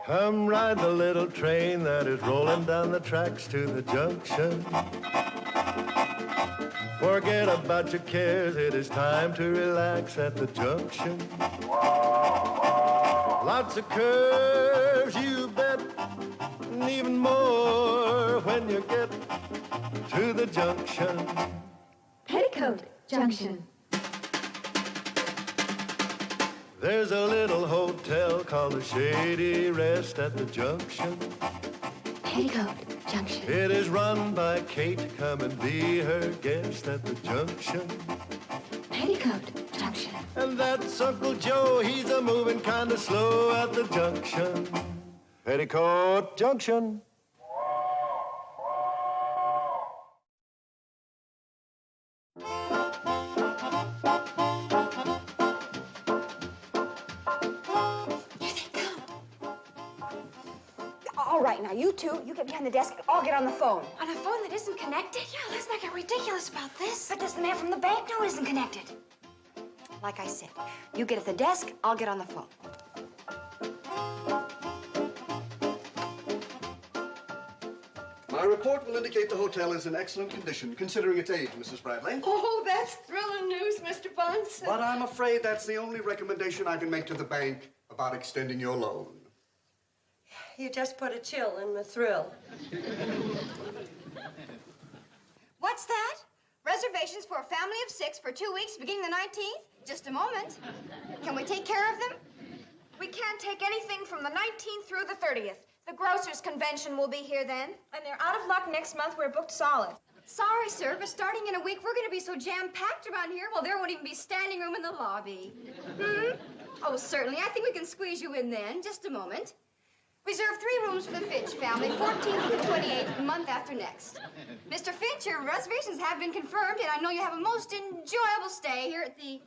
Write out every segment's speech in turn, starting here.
Come ride the little train that is rolling down the tracks to the junction. Forget about your cares, it is time to relax at the junction. Lots of curves, you bet, and even more when you get to the junction. Petticoat Junction. There's a little hotel called the Shady Rest at the junction. Petticoat Junction. It is run by Kate. Come and be her guest at the junction. Petticoat Junction. And that's Uncle Joe. He's a moving kind of slow at the junction. Petticoat Junction. All right, now, you two, you get behind the desk and I'll get on the phone. On a phone that isn't connected? Yeah, let's not get ridiculous about this. But does the man from the bank know it isn't connected? Like I said, you get at the desk, I'll get on the phone. My report will indicate the hotel is in excellent condition, considering its age, Mrs. Bradley. Oh, that's thrilling news, Mr. Bunce. But I'm afraid that's the only recommendation I can make to the bank about extending your loan. You just put a chill in the thrill. What's that? Reservations for a family of 6 for 2 weeks beginning the 19th? Just a moment. Can we take care of them? We can't take anything from the 19th through the 30th. The grocers' convention will be here then. And they're out of luck next month. We're booked solid. Sorry, sir, but starting in a week, we're going to be so jam-packed around here, well, there won't even be standing room in the lobby. Oh, certainly. I think we can squeeze you in then. Just a moment. Reserve 3 rooms for the Finch family, 14th to the 28th, the month after next. Mr. Finch, your reservations have been confirmed, and I know you have a most enjoyable stay here at the...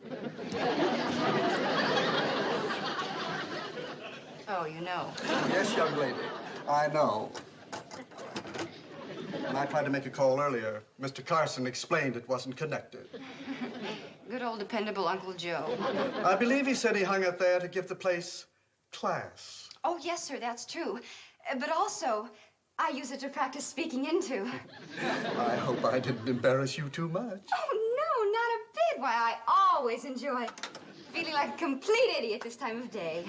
Oh, you know. Yes, young lady, I know. When I tried to make a call earlier, Mr. Carson explained it wasn't connected. Good old dependable Uncle Joe. I believe he said he hung it there to give the place class. Oh, yes, sir, that's true. But also, I use it to practice speaking into. I hope I didn't embarrass you too much. Oh, no, not a bit. Why, I always enjoy feeling like a complete idiot this time of day.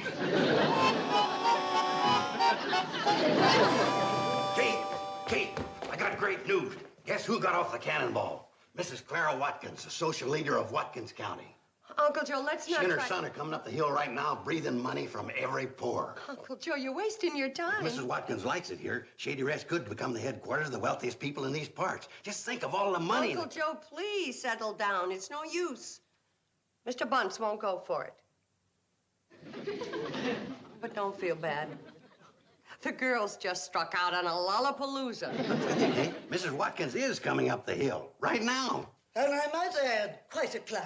Kate, I got great news. Guess who got off the cannonball? Mrs. Clara Watkins, the social leader of Watkins County. Uncle Joe, let's not She and her try... son are coming up the hill right now, breathing money from every pore. Uncle Joe, you're wasting your time. If Mrs. Watkins likes it here, Shady Rest could become the headquarters of the wealthiest people in these parts. Just think of all the money... Uncle Joe, please settle down. It's no use. Mr. Bunce won't go for it. But don't feel bad. The girls just struck out on a lollapalooza. Hey, Mrs. Watkins is coming up the hill right now. And I might add, quite a climb.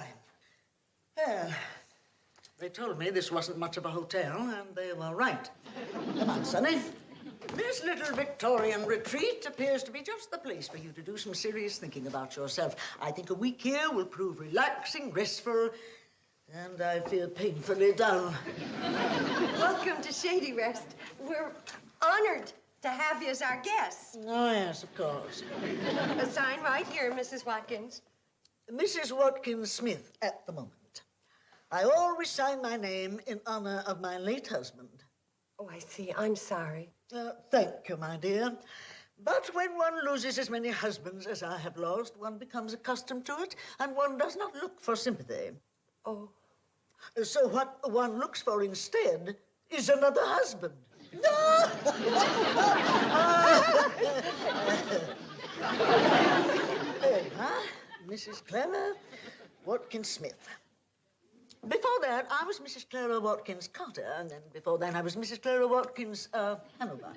Well, they told me this wasn't much of a hotel, and they were right. Come on, Sonny. This little Victorian retreat appears to be just the place for you to do some serious thinking about yourself. I think a week here will prove relaxing, restful, and I feel painfully dull. Welcome to Shady Rest. We're honored to have you as our guests. Oh, yes, of course. A sign right here, Mrs. Watkins. Mrs. Watkins Smith at the moment. I always sign my name in honor of my late husband. Oh, I see. I'm sorry. Thank you, my dear. But when one loses as many husbands as I have lost, one becomes accustomed to it, and one does not look for sympathy. Oh. So what one looks for instead is another husband. No! Mrs. Clara Watkins Smith. Before that, I was Mrs. Clara Watkins Carter, and then before that, I was Mrs. Clara Watkins Hanover.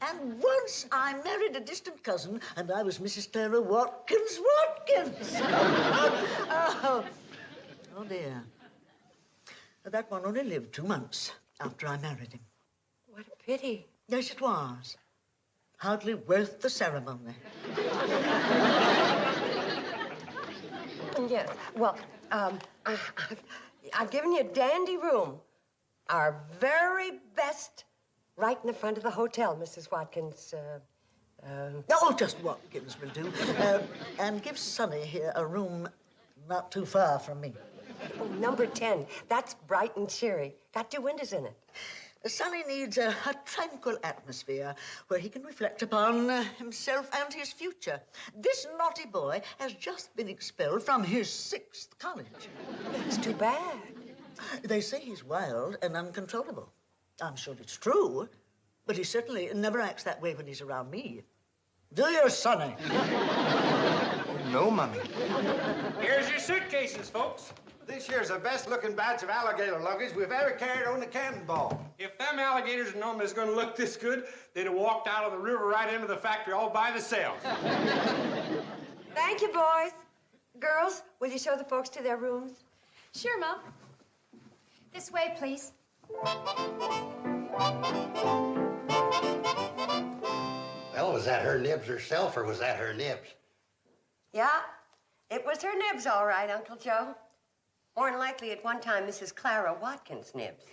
And once I married a distant cousin, and I was Mrs. Clara Watkins Watkins. Oh, dear. That one only lived 2 months after I married him. What a pity. Yes, it was. Hardly worth the ceremony. Yes, well, I've given you a dandy room. Our very best Right in the front of the hotel, Mrs. Watkins. Oh, just Watkins will do. And give Sonny here a room not too far from me. Oh, number 10. That's bright and cheery. Got 2 windows in it. Sonny needs a tranquil atmosphere where he can reflect upon himself and his future. This naughty boy has just been expelled from his 6th college. It's too bad. They say he's wild and uncontrollable. I'm sure it's true, but he certainly never acts that way when he's around me. Do you, Sonny? No, Mummy. Here's your suitcases, folks. This here's the best-looking batch of alligator luggage we've ever carried on the cannonball. If them alligators had known they was going to look this good, they'd have walked out of the river right into the factory all by themselves. Thank you, boys. Girls, will you show the folks to their rooms? Sure, Mom. This way, please. Well, was that her nibs herself, or was that her nibs? Yeah, it was her nibs, all right, Uncle Joe. More than likely, at one time, Mrs. Clara Watkins' nibs.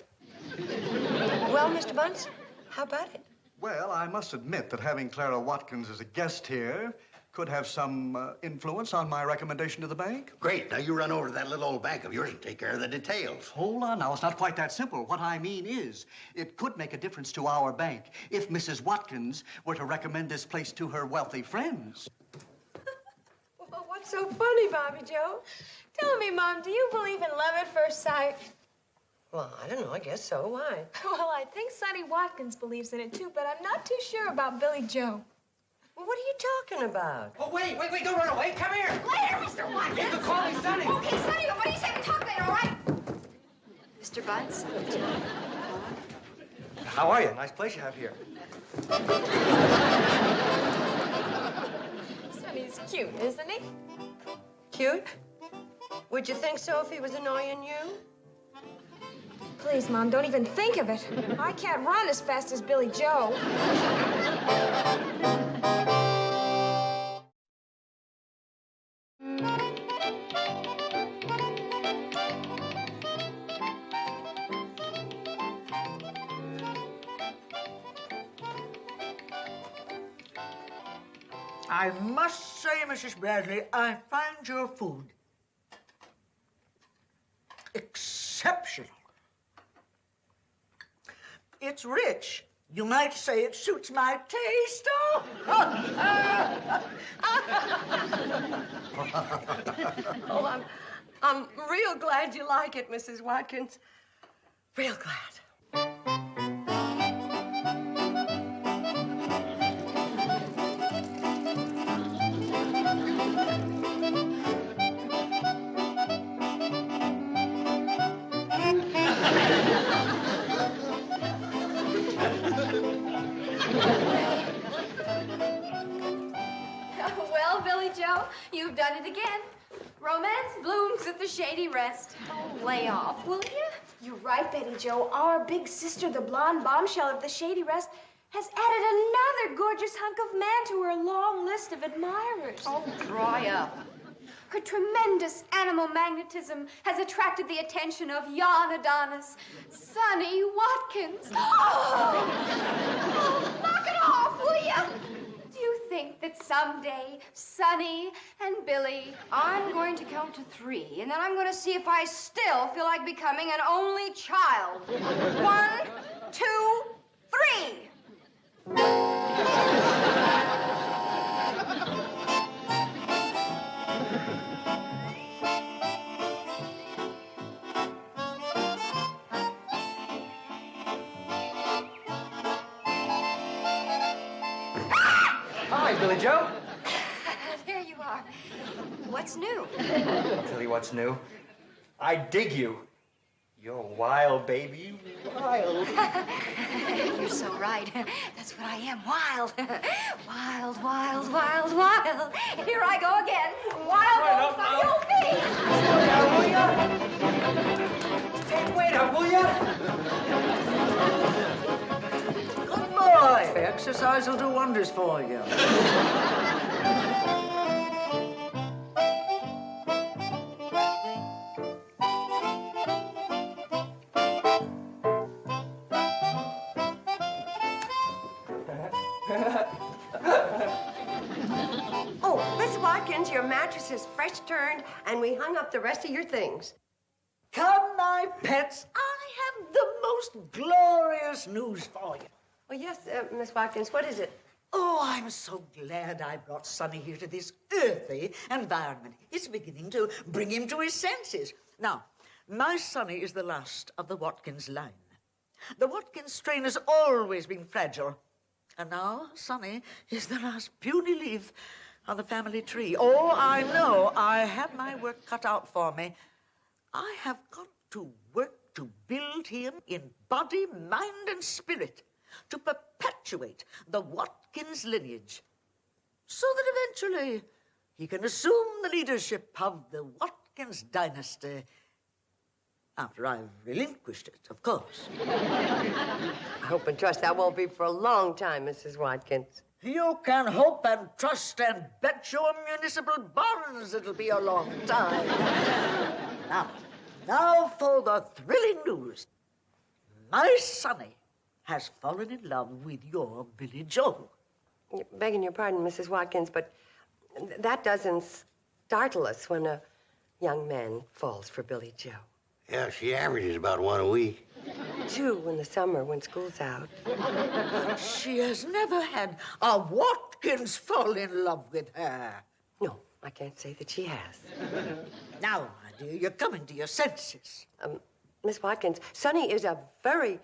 Well, Mr. Bunce, how about it? Well, I must admit that having Clara Watkins as a guest here could have some influence on my recommendation to the bank. Great. Now you run over to that little old bank of yours and take care of the details. Hold on now, it's not quite that simple. What I mean is, it could make a difference to our bank if Mrs. Watkins were to recommend this place to her wealthy friends. Well, what's so funny, Bobby Joe? Tell me, Mom, do you believe in love at first sight? Well, I don't know. I guess so. Why? Well, I think Sonny Watkins believes in it, too, but I'm not too sure about Billy Joe. Well, what are you talking about? Oh, wait, don't run away. Come here. Later, Mr. Watkins. You can call me Sonny. Okay, Sonny, what do you say we talk later, all right? Mr. Bunce? How are you? Nice place you have here. Sonny's cute, isn't he? Cute? Would you think so if he was annoying you? Please, Mom, don't even think of it. I can't run as fast as Billy Joe. I must say, Mrs. Bradley, I find your food exceptional. It's rich. You might say it suits my taste. Oh, I'm real glad you like it, Mrs. Watkins. Real glad. Well, Billy Joe, you've done it again. Romance blooms at the shady rest. Oh, lay off, will you? You're right, Betty Joe. Our big sister, the blonde bombshell of the Shady Rest, has added another gorgeous hunk of man to her long list of admirers. Oh, dry up. Her tremendous animal magnetism has attracted the attention of yon Adonis, Sonny Watkins. Oh, knock it off, will you? Do you think that someday Sonny and Billy, I'm going to count to 3, and then I'm going to see if I still feel like becoming an only child. 1, 2, 3. Hi, Billy Joe. There you are. What's new? I'll tell you what's new. I dig you. You're wild, baby. Wild. You're so right. That's what I am. Wild. Wild, wild, wild, wild. Here I go again. Wild old Hey, wait up, will ya? Good boy. Exercise will do wonders for you. Oh, Miss Watkins, your mattress is fresh turned, and we hung up the rest of your things. Come, my pets, I have the most glorious news for you. Oh, yes, Miss Watkins, what is it? Oh, I'm so glad I brought Sonny here to this earthy environment. It's beginning to bring him to his senses. Now, my Sonny is the last of the Watkins line. The Watkins strain has always been fragile. And now Sonny is the last puny leaf on the family tree. Oh, I know I have my work cut out for me. I have got to work to build him in body, mind, and spirit, to perpetuate the Watkins lineage, so that eventually he can assume the leadership of the Watkins dynasty after I've relinquished it, of course. I hope and trust that won't be for a long time, Mrs. Watkins. You can hope and trust and bet your municipal bonds it'll be a long time. Now for the thrilling news. My Sonny has fallen in love with your Billy Joe. Begging your pardon, Mrs. Watkins, but that doesn't startle us when a young man falls for Billy Joe. Yeah, she averages about one a week. 2 in the summer when school's out. But she has never had a Watkins fall in love with her. No, I can't say that she has. Now, my dear, you're coming to your senses. Miss Watkins, Sonny is a very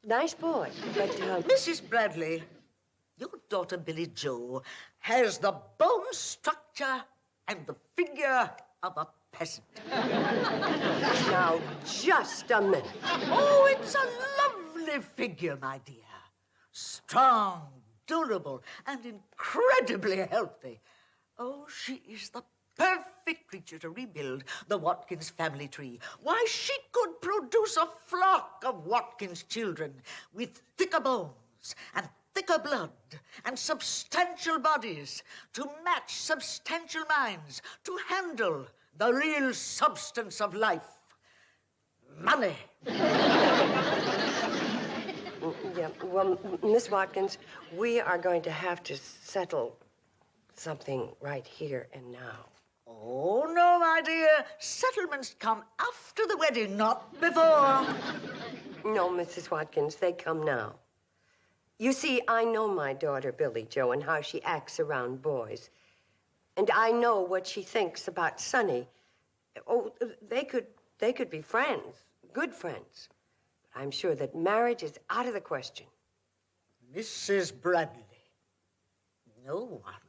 nice boy, but... Mrs. Bradley, your daughter Billy Joe has the bone structure and the figure of a peasant. Now, just a minute. Oh, it's a lovely figure, my dear. Strong, durable, and incredibly healthy. Oh, she is the perfect creature to rebuild the Watkins family tree. Why, she could produce a flock of Watkins children with thicker bones and thicker blood and substantial bodies to match substantial minds, to handle the real substance of life. Money. Yeah, well, Miss Watkins, we are going to have to settle something right here and now. Oh, no, my dear. Settlements come after the wedding, not before. No, Mrs. Watkins, they come now. You see, I know my daughter, Billy Joe, and how she acts around boys. And I know what she thinks about Sonny. Oh, they could be friends, good friends. But I'm sure that marriage is out of the question. Mrs. Bradley, no one,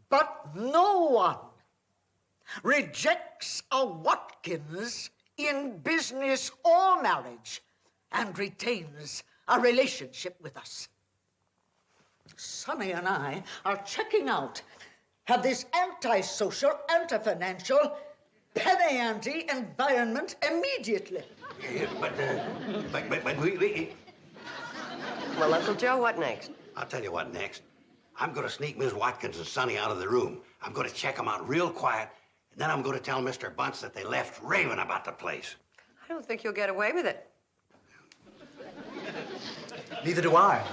but no one, rejects a Watkins in business or marriage and retains a relationship with us. Sonny and I are checking out of this antisocial, anti-financial, penny-ante environment immediately. But we... Well, Uncle Joe, what next? I'll tell you what next. I'm going to sneak Miss Watkins and Sonny out of the room. I'm going to check them out real quiet, and then I'm going to tell Mr. Bunce that they left raving about the place. I don't think you'll get away with it. Neither do I.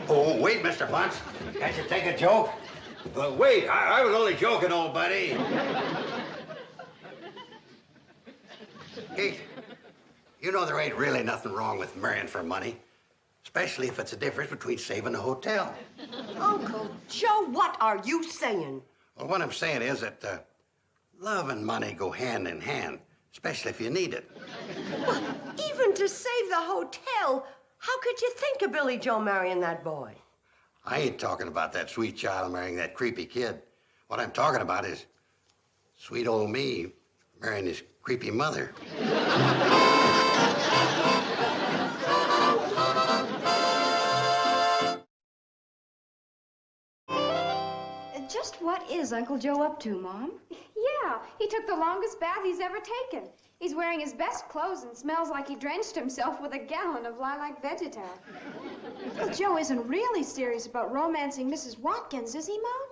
Oh, wait, Mr. Bunce. Can't you take a joke? Well, wait, I was only joking, old buddy. Kate, you know there ain't really nothing wrong with marrying for money, especially if it's a difference between saving a hotel. Uncle Joe, what are you saying? Well, what I'm saying is that love and money go hand in hand, especially if you need it. Well, even to save the hotel, how could you think of Billy Joe marrying that boy? I ain't talking about that sweet child marrying that creepy kid. What I'm talking about is sweet old me marrying his creepy mother. Just what is Uncle Joe up to, Mom? Yeah, he took the longest bath he's ever taken. He's wearing his best clothes and smells like he drenched himself with a gallon of lilac vegetal. Uncle Joe isn't really serious about romancing Mrs. Watkins, is he, Mom?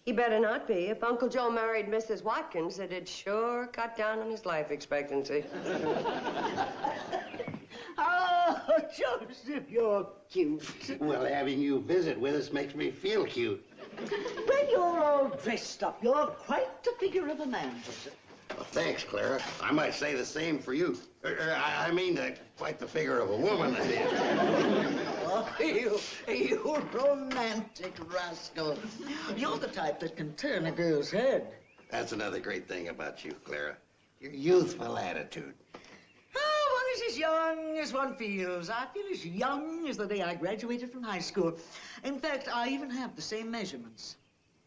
He better not be. If Uncle Joe married Mrs. Watkins, it'd sure cut down on his life expectancy. Oh, Oh, Joseph, you're cute. Well, having you visit with us makes me feel cute. When you're all dressed up, you're quite the figure of a man, Joseph. Well, thanks, Clara. I might say the same for you. I mean, quite the figure of a woman, that is. Oh, you romantic rascal. You're the type that can turn a girl's head. That's another great thing about you, Clara. Your youthful attitude. Oh, one is as young as one feels. I feel as young as the day I graduated from high school. In fact, I even have the same measurements.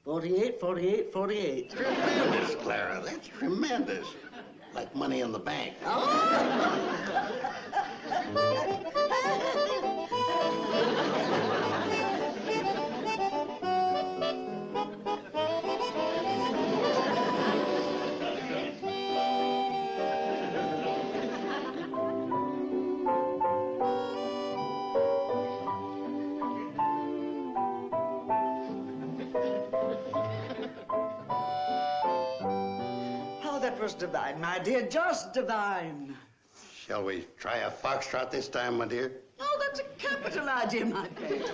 48, 48, 48. Tremendous, Clara. That's tremendous. Like money in the bank. That was divine, my dear, just divine. Shall we try a foxtrot this time, my dear? Oh, that's a capital idea, my pet.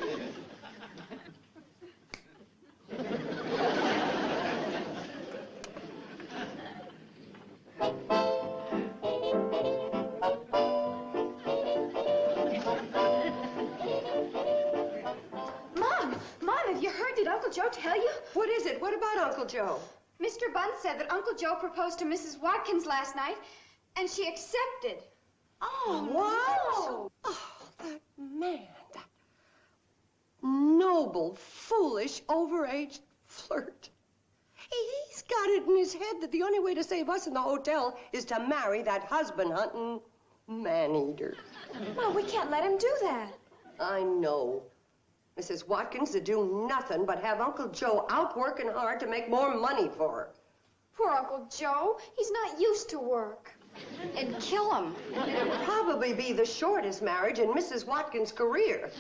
Mom, have you heard? Did Uncle Joe tell you? What is it? What about Uncle Joe? Mr. Bunce said that Uncle Joe proposed to Mrs. Watkins last night, and she accepted. Oh, what? Oh, that man, that noble, foolish, overaged flirt. He's got it in his head that the only way to save us in the hotel is to marry that husband-hunting man-eater. Well, we can't let him do that. I know. Mrs. Watkins to do nothing but have Uncle Joe out working hard to make more money for her. Poor Uncle Joe. He's not used to work. It'd kill him. It'd probably be the shortest marriage in Mrs. Watkins' career.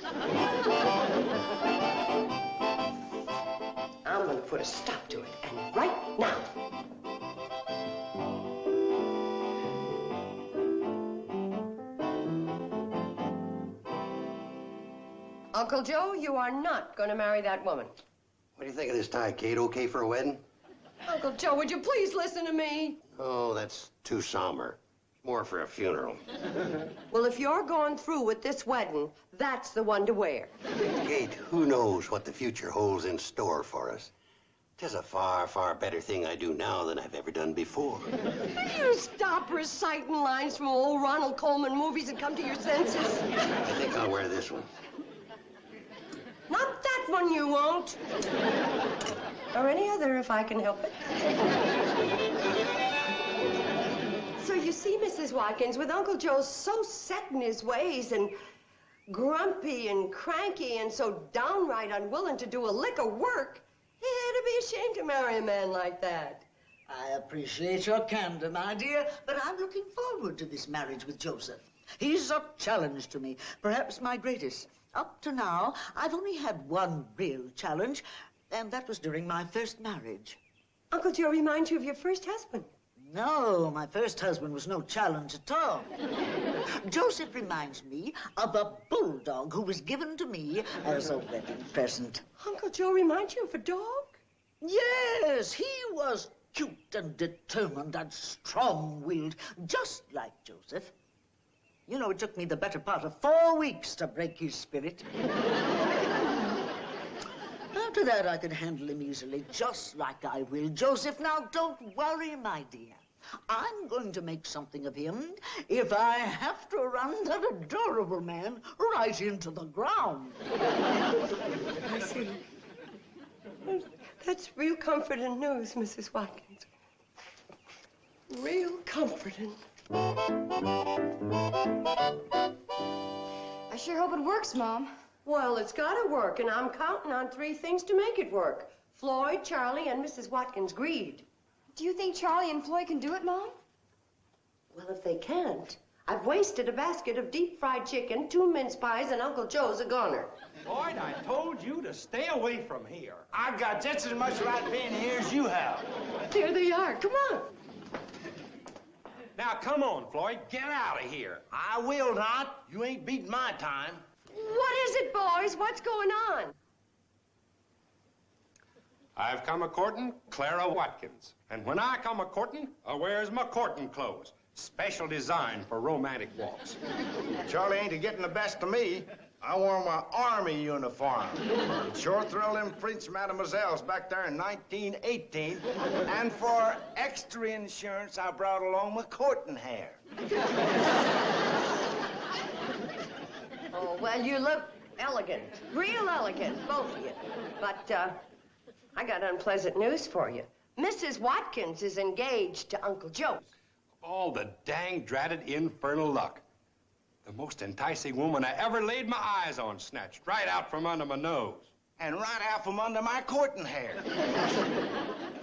I'm going to put a stop to it, and right now. Uncle Joe, you are not going to marry that woman. What do you think of this tie, Kate? Okay for a wedding? Uncle Joe, would you please listen to me? Oh, that's too somber. More for a funeral. Well, if you're going through with this wedding, that's the one to wear. Kate, who knows what the future holds in store for us? 'Tis a far, far better thing I do now than I've ever done before. You stop reciting lines from old Ronald Colman movies and come to your senses. I think I'll wear this one. Not that one, you won't. Or any other, if I can help it. So you see, Mrs. Watkins, with Uncle Joe so set in his ways and grumpy and cranky and so downright unwilling to do a lick of work, it'd be a shame to marry a man like that. I appreciate your candor, my dear, but I'm looking forward to this marriage with Joseph. He's a challenge to me, perhaps my greatest. Up to now, I've only had one real challenge, and that was during my first marriage. Uncle Joe reminds you of your first husband. No, my first husband was no challenge at all. Joseph reminds me of a bulldog who was given to me as a wedding present. Uncle Joe reminds you of a dog? Yes, he was cute and determined and strong-willed, just like Joseph. You know, it took me the better part of 4 weeks to break his spirit. After that, I could handle him easily, just like I will Joseph. Now, don't worry, my dear. I'm going to make something of him if I have to run that adorable man right into the ground. I see. That's real comforting news, Mrs. Watkins. Real comforting. I sure hope it works, Mom. Well, it's got to work, and I'm counting on 3 things to make it work. Floyd, Charlie, and Mrs. Watkins' greed. Do you think Charlie and Floyd can do it, Mom? Well, if they can't, I've wasted a basket of deep-fried chicken, 2 mince pies, and Uncle Joe's a goner. Floyd, I told you to stay away from here. I've got just as much right being here as you have. There they are. Come on. Now, come on, Floyd, get out of here. I will not. You ain't beating my time. What is it, boys? What's going on? I've come a-courting Clara Watkins. And when I come a-courting, I wears my courting clothes. Special design for romantic walks. Charlie ain't a-getting the best of me. I wore my army uniform. It sure thrilled them French mademoiselles back there in 1918. And for extra insurance, I brought along my courting hair. Oh, well, you look elegant. Real elegant, both of you. But, I got unpleasant news for you. Mrs. Watkins is engaged to Uncle Joe. All the dang dratted infernal luck. The most enticing woman I ever laid my eyes on snatched right out from under my nose. And right out from under my courting hair.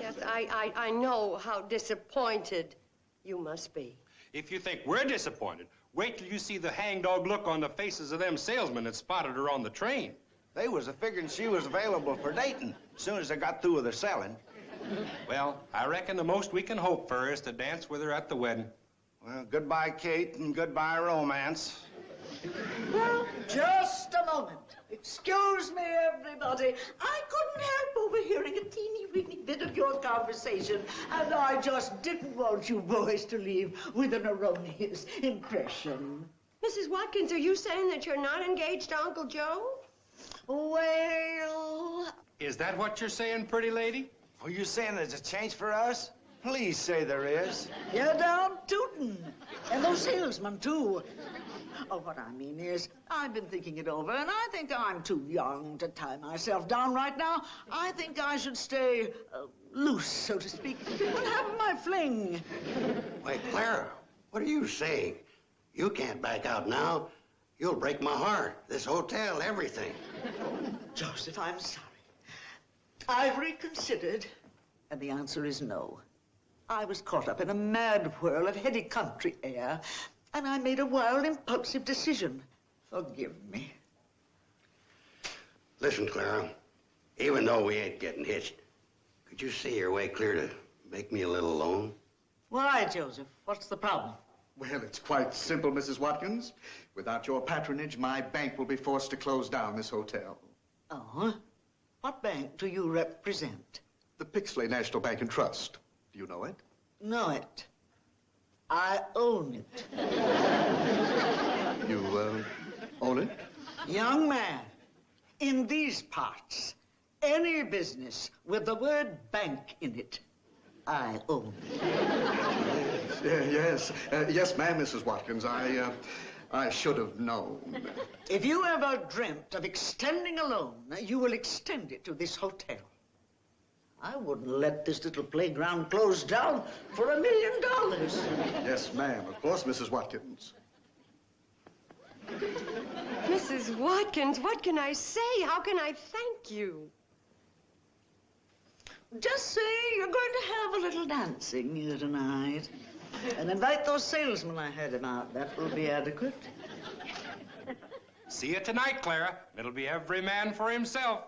Yes, I know how disappointed you must be. If you think we're disappointed, wait till you see the hangdog look on the faces of them salesmen that spotted her on the train. They was a-figuring she was available for dating as soon as they got through with her selling. Well, I reckon the most we can hope for is to dance with her at the wedding. Well, goodbye, Kate, and goodbye, romance. Well, just a moment. Excuse me, everybody. I couldn't help overhearing a teeny-weeny bit of your conversation, and I just didn't want you boys to leave with an erroneous impression. Mrs. Watkins, are you saying that you're not engaged to Uncle Joe? Well... Is that what you're saying, pretty lady? Are you saying there's a change for us? Please say there is. You're down tootin'. And those salesmen, too. Oh, what I mean is, I've been thinking it over, and I think I'm too young to tie myself down right now. I think I should stay loose, so to speak, and have my fling. Wait, Clara, what are you saying? You can't back out now. You'll break my heart. This hotel, everything. Joseph, I'm sorry. I've reconsidered, and the answer is no. I was caught up in a mad whirl of heady country air, and I made a wild, impulsive decision. Forgive me. Listen, Clara, even though we ain't getting hitched, could you see your way clear to make me a little loan? Why, Joseph? What's the problem? Well, it's quite simple, Mrs. Watkins. Without your patronage, my bank will be forced to close down this hotel. Oh? What bank do you represent? The Pixley National Bank and Trust. Do you know it? Know it. I own it. You, own it? Young man, in these parts, any business with the word bank in it, I own. Yes, ma'am, Mrs. Watkins. I should have known. If you ever dreamt of extending a loan, you will extend it to this hotel. I wouldn't let this little playground close down for $1 million. Yes, ma'am. Of course, Mrs. Watkins. Mrs. Watkins, what can I say? How can I thank you? Just say you're going to have a little dancing here tonight. And invite those salesmen I heard about. That will be adequate. See you tonight, Clara. It'll be every man for himself.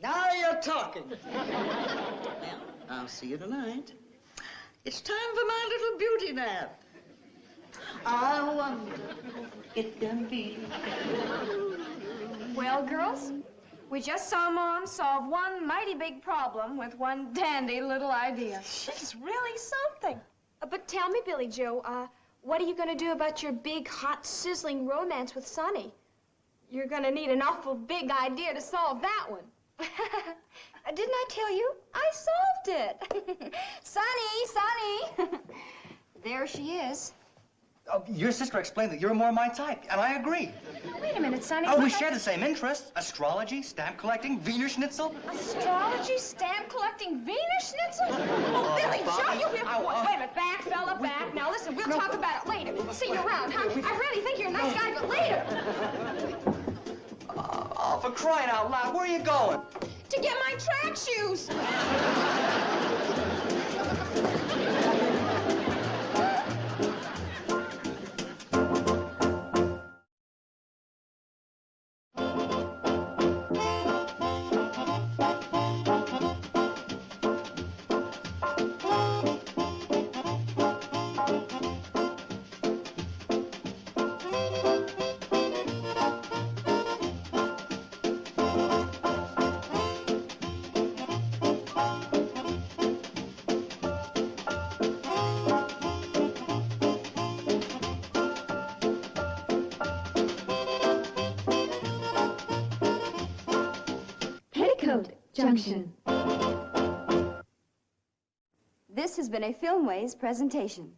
Now you're talking. Well, I'll see you tonight. It's time for my little beauty nap. I wonder if it can be. Well, girls, we just saw Mom solve one mighty big problem with one dandy little idea. She's really something. But tell me, Billy Joe, what are you going to do about your big, hot, sizzling romance with Sonny? You're going to need an awful big idea to solve that one. Didn't I tell you? I solved it. Sonny! There she is. Oh, your sister explained that you're more my type, and I agree. Wait a minute, Sonny. Oh, we share the same interests. Astrology, stamp collecting, Wiener Schnitzel. Astrology, stamp collecting, Wiener Schnitzel? Oh, Billy Joe, you hear? Wait a minute, back, fella, back. Now, listen, we'll talk about it later. See you around, huh? I really think you're a nice guy, but later. Oh, for crying out loud, where are you going? To get my track shoes. Junction. This has been a Filmways presentation.